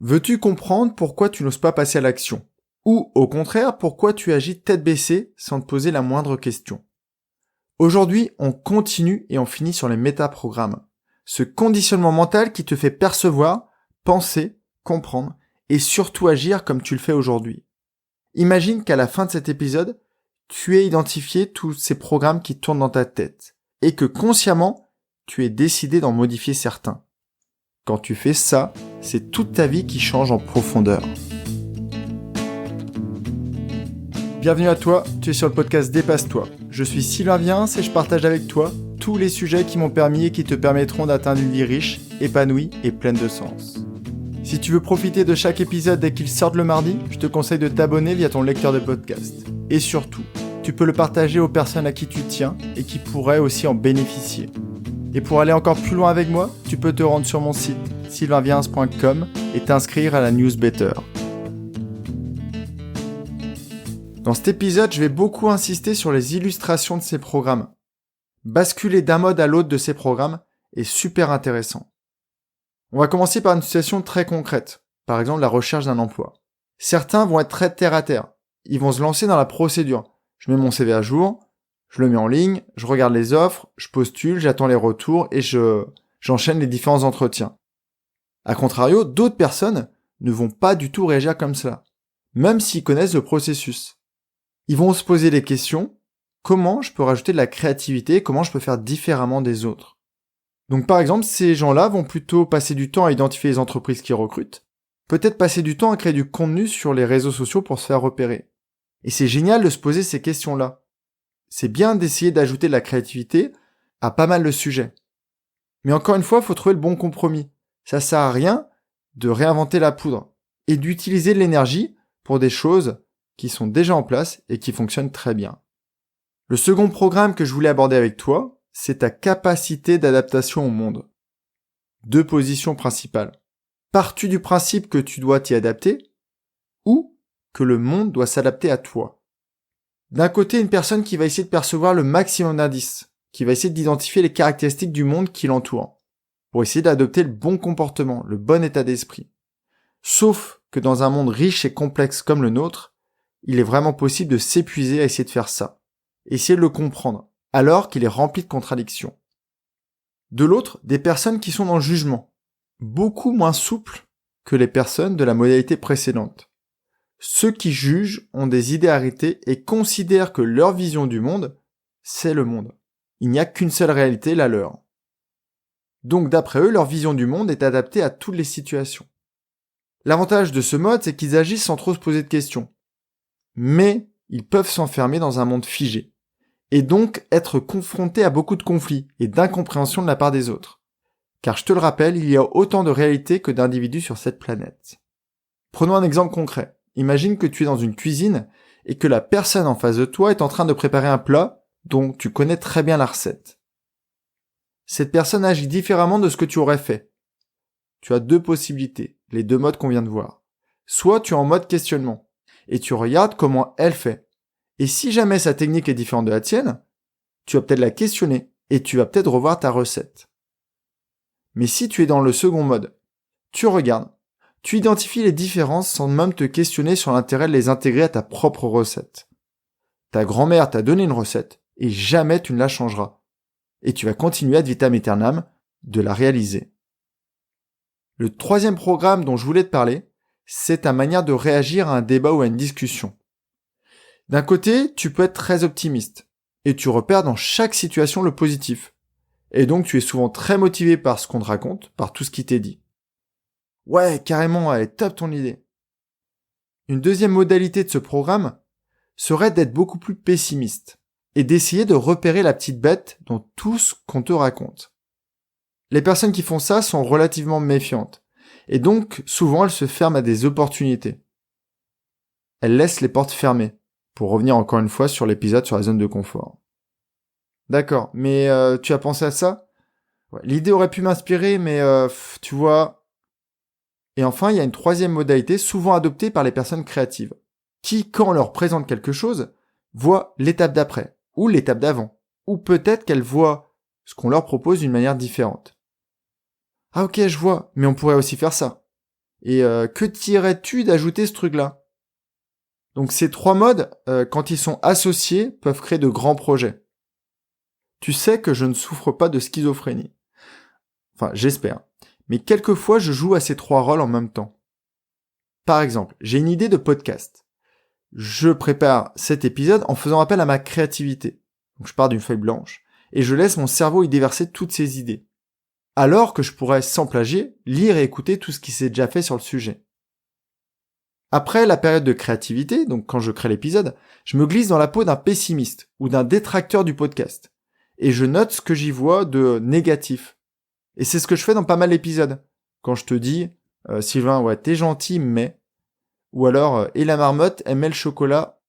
Veux-tu comprendre pourquoi tu n'oses pas passer à l'action? Ou, au contraire, pourquoi tu agis tête baissée sans te poser la moindre question? Aujourd'hui, on continue et on finit sur les métaprogrammes. Ce conditionnement mental qui te fait percevoir, penser, comprendre et surtout agir comme tu le fais aujourd'hui. Imagine qu'à la fin de cet épisode, tu aies identifié tous ces programmes qui tournent dans ta tête et que consciemment, tu aies décidé d'en modifier certains. Quand tu fais ça, c'est toute ta vie qui change en profondeur. Bienvenue à toi, tu es sur le podcast Dépasse-toi. Je suis Sylvain Viens et je partage avec toi tous les sujets qui m'ont permis et qui te permettront d'atteindre une vie riche, épanouie et pleine de sens. Si tu veux profiter de chaque épisode dès qu'il sort le mardi, je te conseille de t'abonner via ton lecteur de podcast. Et surtout, tu peux le partager aux personnes à qui tu tiens et qui pourraient aussi en bénéficier. Et pour aller encore plus loin avec moi, tu peux te rendre sur mon site sylvainviens.com et t'inscrire à la newsletter. Dans cet épisode, je vais beaucoup insister sur les illustrations de ces programmes. Basculer d'un mode à l'autre de ces programmes est super intéressant. On va commencer par une situation très concrète, par exemple la recherche d'un emploi. Certains vont être très terre à terre. Ils vont se lancer dans la procédure. Je mets mon CV à jour, je le mets en ligne, je regarde les offres, je postule, j'attends les retours et j'enchaîne les différents entretiens. A contrario, d'autres personnes ne vont pas du tout réagir comme cela, même s'ils connaissent le processus. Ils vont se poser des questions, comment je peux rajouter de la créativité, comment je peux faire différemment des autres. Donc par exemple, ces gens-là vont plutôt passer du temps à identifier les entreprises qui recrutent, peut-être passer du temps à créer du contenu sur les réseaux sociaux pour se faire repérer. Et c'est génial de se poser ces questions-là. C'est bien d'essayer d'ajouter de la créativité à pas mal de sujets. Mais encore une fois, il faut trouver le bon compromis. Ça sert à rien de réinventer la poudre et d'utiliser de l'énergie pour des choses qui sont déjà en place et qui fonctionnent très bien. Le second programme que je voulais aborder avec toi, c'est ta capacité d'adaptation au monde. Deux positions principales. Pars-tu du principe que tu dois t'y adapter ou que le monde doit s'adapter à toi? D'un côté, une personne qui va essayer de percevoir le maximum d'indices, qui va essayer d'identifier les caractéristiques du monde qui l'entoure, pour essayer d'adopter le bon comportement, le bon état d'esprit. Sauf que dans un monde riche et complexe comme le nôtre, il est vraiment possible de s'épuiser à essayer de faire ça, essayer de le comprendre, alors qu'il est rempli de contradictions. De l'autre, des personnes qui sont dans le jugement, beaucoup moins souples que les personnes de la modalité précédente. Ceux qui jugent ont des idées arrêtées et considèrent que leur vision du monde, c'est le monde. Il n'y a qu'une seule réalité, la leur. Donc d'après eux, leur vision du monde est adaptée à toutes les situations. L'avantage de ce mode, c'est qu'ils agissent sans trop se poser de questions. Mais ils peuvent s'enfermer dans un monde figé, et donc être confrontés à beaucoup de conflits et d'incompréhension de la part des autres. Car je te le rappelle, il y a autant de réalités que d'individus sur cette planète. Prenons un exemple concret. Imagine que tu es dans une cuisine et que la personne en face de toi est en train de préparer un plat dont tu connais très bien la recette. Cette personne agit différemment de ce que tu aurais fait. Tu as deux possibilités, les deux modes qu'on vient de voir. Soit tu es en mode questionnement et tu regardes comment elle fait. Et si jamais sa technique est différente de la tienne, tu vas peut-être la questionner et tu vas peut-être revoir ta recette. Mais si tu es dans le second mode, tu regardes, tu identifies les différences sans même te questionner sur l'intérêt de les intégrer à ta propre recette. Ta grand-mère t'a donné une recette et jamais tu ne la changeras. Et tu vas continuer ad vitam aeternam de la réaliser. Le troisième programme dont je voulais te parler, c'est ta manière de réagir à un débat ou à une discussion. D'un côté, tu peux être très optimiste et tu repères dans chaque situation le positif. Et donc tu es souvent très motivé par ce qu'on te raconte, par tout ce qui t'est dit. Ouais, carrément, elle est top ton idée. Une deuxième modalité de ce programme serait d'être beaucoup plus pessimiste et d'essayer de repérer la petite bête dans tout ce qu'on te raconte. Les personnes qui font ça sont relativement méfiantes et donc souvent elles se ferment à des opportunités. Elles laissent les portes fermées, pour revenir encore une fois sur l'épisode sur la zone de confort. D'accord, mais tu as pensé à ça? Ouais, l'idée aurait pu m'inspirer, mais tu vois... Et enfin, il y a une troisième modalité souvent adoptée par les personnes créatives, qui, quand on leur présente quelque chose, voient l'étape d'après, ou l'étape d'avant, ou peut-être qu'elles voient ce qu'on leur propose d'une manière différente. Ah ok, je vois, mais on pourrait aussi faire ça. Et que dirais-tu d'ajouter ce truc-là? Donc ces 3 modes, quand ils sont associés, peuvent créer de grands projets. Tu sais que je ne souffre pas de schizophrénie. Enfin, j'espère. Mais quelquefois, je joue à ces 3 rôles en même temps. Par exemple, j'ai une idée de podcast. Je prépare cet épisode en faisant appel à ma créativité. Donc je pars d'une feuille blanche et je laisse mon cerveau y déverser toutes ses idées. Alors que je pourrais, sans plagier, lire et écouter tout ce qui s'est déjà fait sur le sujet. Après la période de créativité, donc quand je crée l'épisode, je me glisse dans la peau d'un pessimiste ou d'un détracteur du podcast. Et je note ce que j'y vois de négatif. Et c'est ce que je fais dans pas mal d'épisodes. Quand je te dis, Sylvain, ouais, t'es gentil, mais... Ou alors, et la marmotte aimait le chocolat.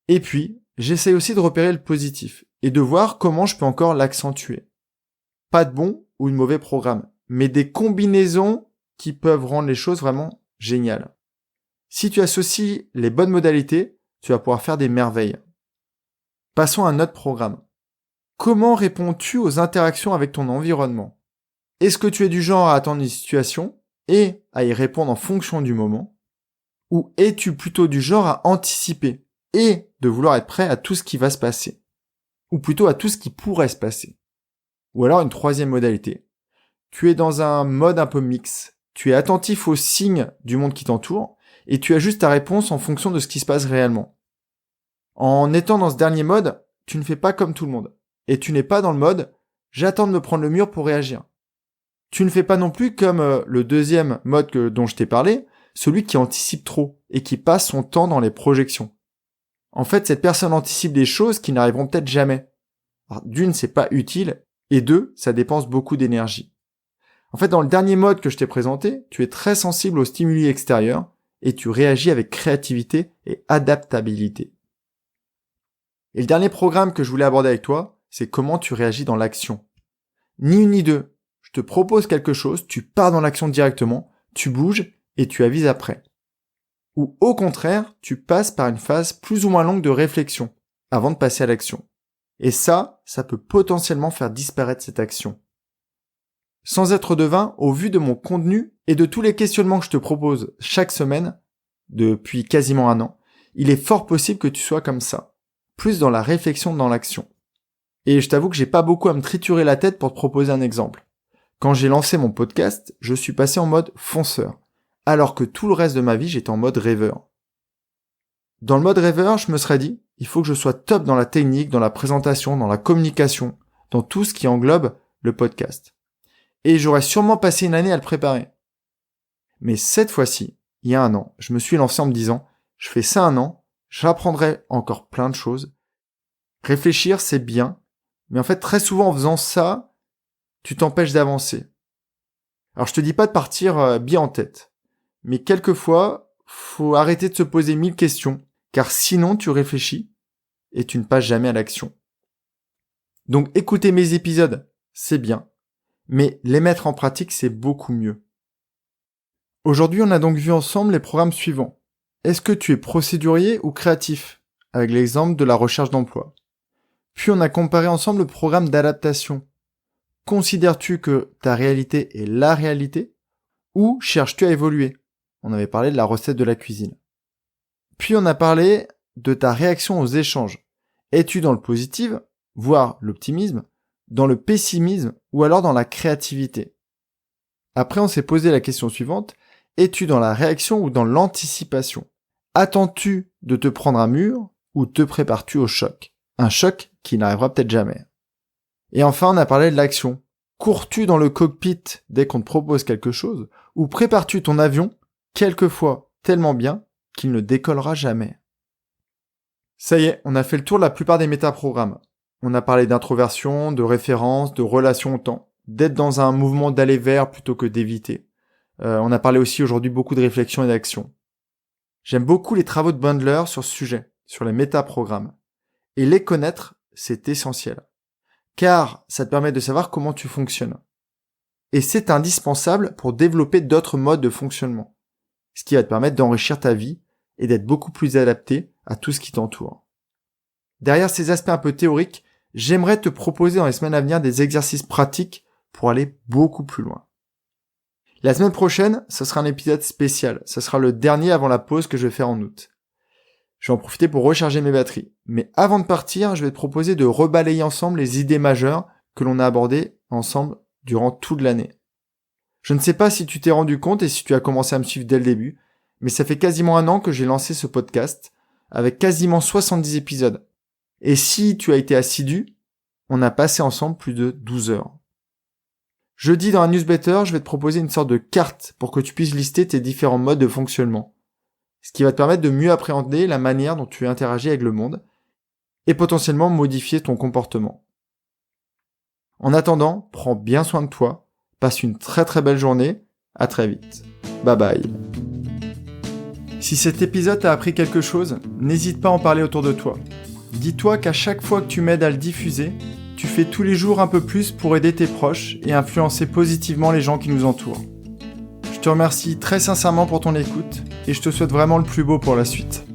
Et puis, j'essaye aussi de repérer le positif et de voir comment je peux encore l'accentuer. Pas de bon ou de mauvais programme, mais des combinaisons qui peuvent rendre les choses vraiment géniales. Si tu associes les bonnes modalités, tu vas pouvoir faire des merveilles. Passons à un autre programme. Comment réponds-tu aux interactions avec ton environnement? Est-ce que tu es du genre à attendre une situation et à y répondre en fonction du moment? Ou es-tu plutôt du genre à anticiper et de vouloir être prêt à tout ce qui va se passer? Ou plutôt à tout ce qui pourrait se passer? Ou alors une troisième modalité. Tu es dans un mode un peu mix. Tu es attentif aux signes du monde qui t'entoure et tu ajustes ta réponse en fonction de ce qui se passe réellement. En étant dans ce dernier mode, tu ne fais pas comme tout le monde. Et tu n'es pas dans le mode « j'attends de me prendre le mur pour réagir ». Tu ne fais pas non plus comme le deuxième mode dont je t'ai parlé, celui qui anticipe trop et qui passe son temps dans les projections. En fait, cette personne anticipe des choses qui n'arriveront peut-être jamais. Alors, d'une, c'est pas utile, et deux, ça dépense beaucoup d'énergie. En fait, dans le dernier mode que je t'ai présenté, tu es très sensible aux stimuli extérieurs et tu réagis avec créativité et adaptabilité. Et le dernier programme que je voulais aborder avec toi, c'est comment tu réagis dans l'action. Ni une ni deux. Je te propose quelque chose, tu pars dans l'action directement, tu bouges et tu avises après. Ou au contraire, tu passes par une phase plus ou moins longue de réflexion avant de passer à l'action. Et ça peut potentiellement faire disparaître cette action. Sans être devin, au vu de mon contenu et de tous les questionnements que je te propose chaque semaine, depuis quasiment un an, il est fort possible que tu sois comme ça, plus dans la réflexion que dans l'action. Et je t'avoue que j'ai pas beaucoup à me triturer la tête pour te proposer un exemple. Quand j'ai lancé mon podcast, je suis passé en mode fonceur, alors que tout le reste de ma vie, j'étais en mode rêveur. Dans le mode rêveur, je me serais dit, il faut que je sois top dans la technique, dans la présentation, dans la communication, dans tout ce qui englobe le podcast. Et j'aurais sûrement passé une année à le préparer. Mais cette fois-ci, il y a un an, je me suis lancé en me disant, je fais ça un an, j'apprendrai encore plein de choses. Réfléchir, c'est bien, mais en fait, très souvent en faisant ça, tu t'empêches d'avancer. Alors je te dis pas de partir bien en tête, mais quelquefois, faut arrêter de se poser 1000 questions, car sinon tu réfléchis et tu ne passes jamais à l'action. Donc écouter mes épisodes, c'est bien, mais les mettre en pratique, c'est beaucoup mieux. Aujourd'hui, on a donc vu ensemble les programmes suivants. Est-ce que tu es procédurier ou créatif? Avec l'exemple de la recherche d'emploi. Puis on a comparé ensemble le programme d'adaptation. Considères-tu que ta réalité est la réalité ou cherches-tu à évoluer? On avait parlé de la recette de la cuisine. Puis on a parlé de ta réaction aux échanges. Es-tu dans le positif, voire l'optimisme, dans le pessimisme ou alors dans la créativité? Après, on s'est posé la question suivante. Es-tu dans la réaction ou dans l'anticipation? Attends-tu de te prendre un mur ou te prépares-tu au choc? Un choc qui n'arrivera peut-être jamais. Et enfin, on a parlé de l'action. Cours-tu dans le cockpit dès qu'on te propose quelque chose ou prépares-tu ton avion, quelquefois tellement bien qu'il ne décollera jamais? Ça y est, on a fait le tour de la plupart des métaprogrammes. On a parlé d'introversion, de référence, de relation au temps, d'être dans un mouvement d'aller vers plutôt que d'éviter. On a parlé aussi aujourd'hui beaucoup de réflexion et d'action. J'aime beaucoup les travaux de Bandler sur ce sujet, sur les métaprogrammes. Et les connaître, c'est essentiel. Car ça te permet de savoir comment tu fonctionnes. Et c'est indispensable pour développer d'autres modes de fonctionnement, ce qui va te permettre d'enrichir ta vie et d'être beaucoup plus adapté à tout ce qui t'entoure. Derrière ces aspects un peu théoriques, j'aimerais te proposer dans les semaines à venir des exercices pratiques pour aller beaucoup plus loin. La semaine prochaine, ce sera un épisode spécial. Ce sera le dernier avant la pause que je vais faire en août. Je vais en profiter pour recharger mes batteries. Mais avant de partir, je vais te proposer de rebalayer ensemble les idées majeures que l'on a abordées ensemble durant toute l'année. Je ne sais pas si tu t'es rendu compte et si tu as commencé à me suivre dès le début, mais ça fait quasiment 1 an que j'ai lancé ce podcast, avec quasiment 70 épisodes. Et si tu as été assidu, on a passé ensemble plus de 12 heures. Jeudi, dans la newsletter, je vais te proposer une sorte de carte pour que tu puisses lister tes différents modes de fonctionnement, ce qui va te permettre de mieux appréhender la manière dont tu interagis avec le monde et potentiellement modifier ton comportement. En attendant, prends bien soin de toi, passe une très très belle journée, à très vite. Bye bye. Si cet épisode t'a appris quelque chose, n'hésite pas à en parler autour de toi. Dis-toi qu'à chaque fois que tu m'aides à le diffuser, tu fais tous les jours un peu plus pour aider tes proches et influencer positivement les gens qui nous entourent. Je te remercie très sincèrement pour ton écoute et je te souhaite vraiment le plus beau pour la suite.